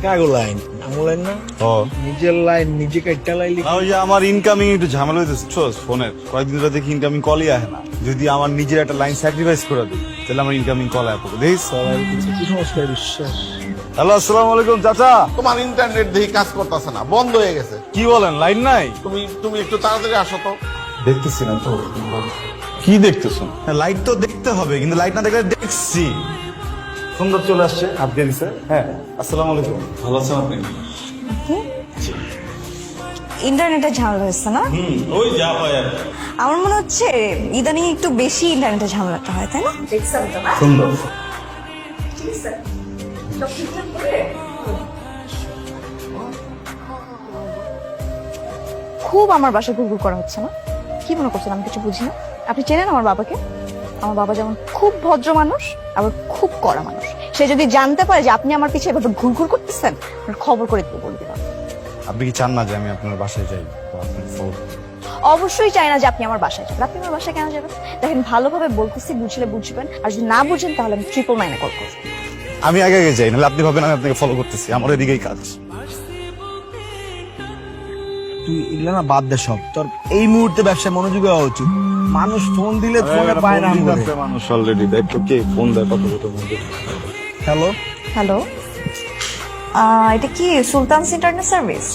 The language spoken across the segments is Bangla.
কাগো লাইন আমু লাইন না নিজের লাইন নিজে কাটটা লাইলি ওই যে আমার ইনকামিং একটু ঝামেলা হইতেছে ফোনের কয়েকদিন ধরে দেখি ইনকামিং কলই আসে না। যদি আমার নিজের একটা লাইন স্যাক্রিফাইস করে দিই তাহলে আমার ইনকামিং কল আসবে। দেখিস কি সমস্যা বিশ্বাস হ্যালো আসসালামু আলাইকুম চাচা। তোমার ইন্টারনেট দেখি কাজ করতেছে না, বন্ধ হয়ে গেছে। কি বলেন লাইন নাই? তুমি একটু তাড়াতাড়ি আসো তো। দেখতেছি না তো। কি দেখতেছো? লাইট তো দেখতে হবে, কিন্তু লাইট না দেখলে দেখছি। সুন্দর চলে আসছে আফগানিসে। হ্যাঁ আসসালামু আলাইকুম, ভালো আছেন আপনি? ইন্টারনেটে ঝামেলা হচ্ছে না? ওই যা হয় আর আমার মনে হচ্ছে ইদানিং একটু বেশি ইন্টারনেটে ঝামেলাটা হয়, তাই না? সুন্দর। খুব আমার বাসায় ঘুরঘুর করা হচ্ছে না? কি মনে করছেন আমি কিছু বুঝি না? আপনি চেনেন আমার বাবাকে? আমার বাবা যেমন খুব ভদ্র মানুষ, আবার খুব কড়া মানুষ। সে যদি জানতে পারে যে আপনি আমার পিছিয়ে এভাবে ঘুরঘুর করতেছেন, খবর করে দিয়ে বলতে পারেন। আপনি কি চান না যে আমি আপনার বাসায় যাই? অবশ্যই চাই না যে আপনি আমার বাসায় যাবেন। আপনি আমার বাসায় কেন যাবেন? দেখেন, ভালোভাবে বলতেছি, বুঝলে বুঝবেন, আর যদি না বুঝেন তাহলে আমি 999 কল করব। আমি আগে আগে যাই, নাহলে আপনি ভাবেন আমি আপনাকে ফলো করতেছি। আমার এদিকেই কাজ। তুই এগুলো না বাদ দে সব, তোর এই মুহূর্তে ব্যবসায় মনোযোগী হওয়া উচিত। মানুষ ফোন দিলে ফোনে পায় না। মানুষ অলরেডি দেখো কে ফোন দেয়, কত কত হ্যালো হ্যালো, এটা কি সুলতানস ইন্টারনেট সার্ভিস?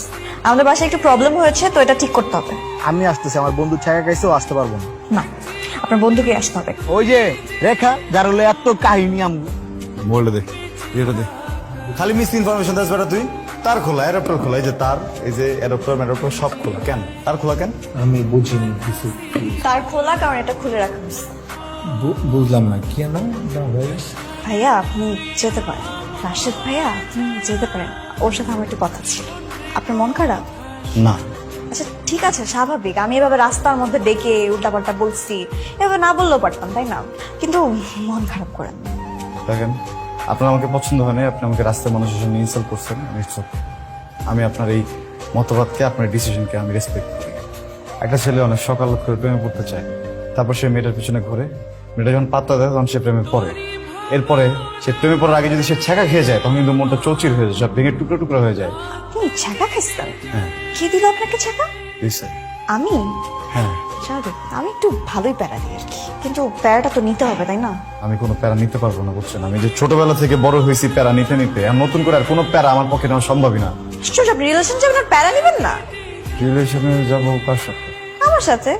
আমাদের বাসায় একটু প্রবলেম হয়েছে, তো এটা ঠিক করতে হবে। আমি আসতেছি, আমার বন্ধু ছায়া খাইছে, ও আসতে পারবো না। না, আপনার বন্ধুকে আসতে হবে। ওই যে রেখা, যার হলো এত কাহিনী আমগো বলে দে, এটা দে। খালি মিস ইনফরমেশন দাস বেটা তুই। তার খোলা, অ্যাডাপ্টার খোলা, এই যে তার, এই যে অ্যাডাপ্টার সব খোলা। কেন তার খোলা কেন? আমি বুঝিনি কিছু। তার খোলা, কারণ এটা খুলে রাখা হয়েছে। বুঝলাম না কেন ভাই। ভাইয়া আপনি যেতে পারেন। রাশেদ ভাইয়া আপনি যেতে পারেন, ওর সাথে আমার একটু কথা ছিল। আপনার মন খারাপ? না। আচ্ছা ঠিক আছে, স্বাভাবিক। আমি এভাবে রাস্তার মধ্যে ডেকে উল্টাপাল্টা বলছি, এভাবে না বললেও পারতাম, তাই না? কিন্তু মন খারাপ করেন। দেখেন, আপনার আমাকে পছন্দ হয় না, আপনি আমাকে রাস্তায় মানুষের সঙ্গে ইনসাল্ট করছেন। আমি আপনার এই মতবাদকে, আপনার ডিসিশনকে আমি রেসপেক্ট করি। একটা ছেলে অনেক সকাল করে প্রেমে পড়তে চায়, তারপর সে মেয়েটার পিছনে ঘুরে, মেয়েটা যখন পাত্তা দেয় তখন সে প্রেমে পড়ে। এরপরে সে প্রেমে পড়ার আগে যদি সে ছ্যাঁকা খেয়ে যায়, তখন কিন্তু মনটা চৌচির হয়ে যায়, সব ভেঙে টুকরো টুকরো হয়ে যায়। আপনি ছ্যাঁকা খাইছেন? হ্যাঁ। কে দিল আপনাকে ছ্যাঁকা? আমি? হ্যাঁ। স্বাভাবিক, আমি একটু ভালোই প্যারা দিই আর কি, কিন্তু প্যারাটা তো নিতে হবে, তাই না? আমি কোনো প্যারা নিতে পারবো না, বুঝছেন? আমি যে ছোটবেলা থেকে বড় হয়েছি প্যারা নিতে নিতে, আর নতুন করে আর কোনো প্যারা আমার পক্ষে নেওয়া সম্ভবই না। আশ্চর্য, আপনি রিলেশন যাবেন আর প্যারা নেবেন না? রিলেশনে যাবো কার সাথে? আমার সাথে।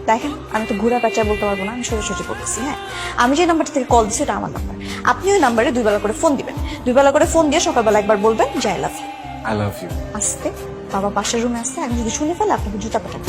দেখেন, আমি তো ঘুরা প্যাঁচা বলতে পারবো না, আমি সোজাসুজি বলতেছি। হ্যাঁ, আমি যে নাম্বারটা থেকে কল দিচ্ছি এটা আমার নাম্বার। আপনি ওই নাম্বারে 2 বেলা করে ফোন দিবেন। 2 বেলা করে ফোন দিয়ে সকালবেলা একবার বলবেন যে I love you. I love you. আস্তে, বাবা পাশের রুমে আসছে, এখন যদি শুনে ফেলে আপনাকে জুতা পেটাবে।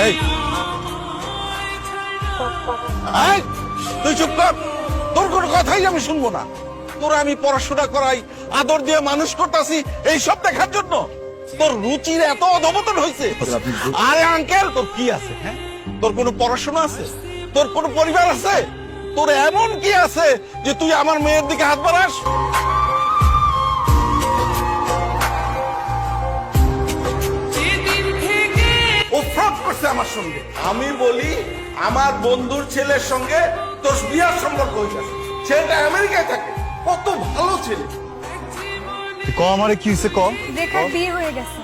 এই এই, তুই চুপ কর, তোর কোনো কথাই আমি শুনবো না। তোরা আমি পড়াশোনা করাই, আদর দিয়ে মানুষ করতেছি এই সব দেখার জন্য? তোর রুচির এত অধপতন হয়েছে? আরে আঙ্কেল, তোর কি আছে? হ্যাঁ, তোর কোনো পড়াশোনা আছে? তোর কোনো পরিবার আছে? তোর এমন কি আছে যে তুই আমার মেয়ের দিকে হাত বাড়াস? ও ফ্রড করছে আমার সঙ্গে। আমি বলি আমার বন্ধুর ছেলের সঙ্গে তোর বিয়ার সম্পর্ক হয়েছে। ছেলেটা আমেরিকায় থাকে, কত ভালো ছেলে। ক আমারে কি হয়েছে ক? রেখার বিয়ে হয়ে গেছে।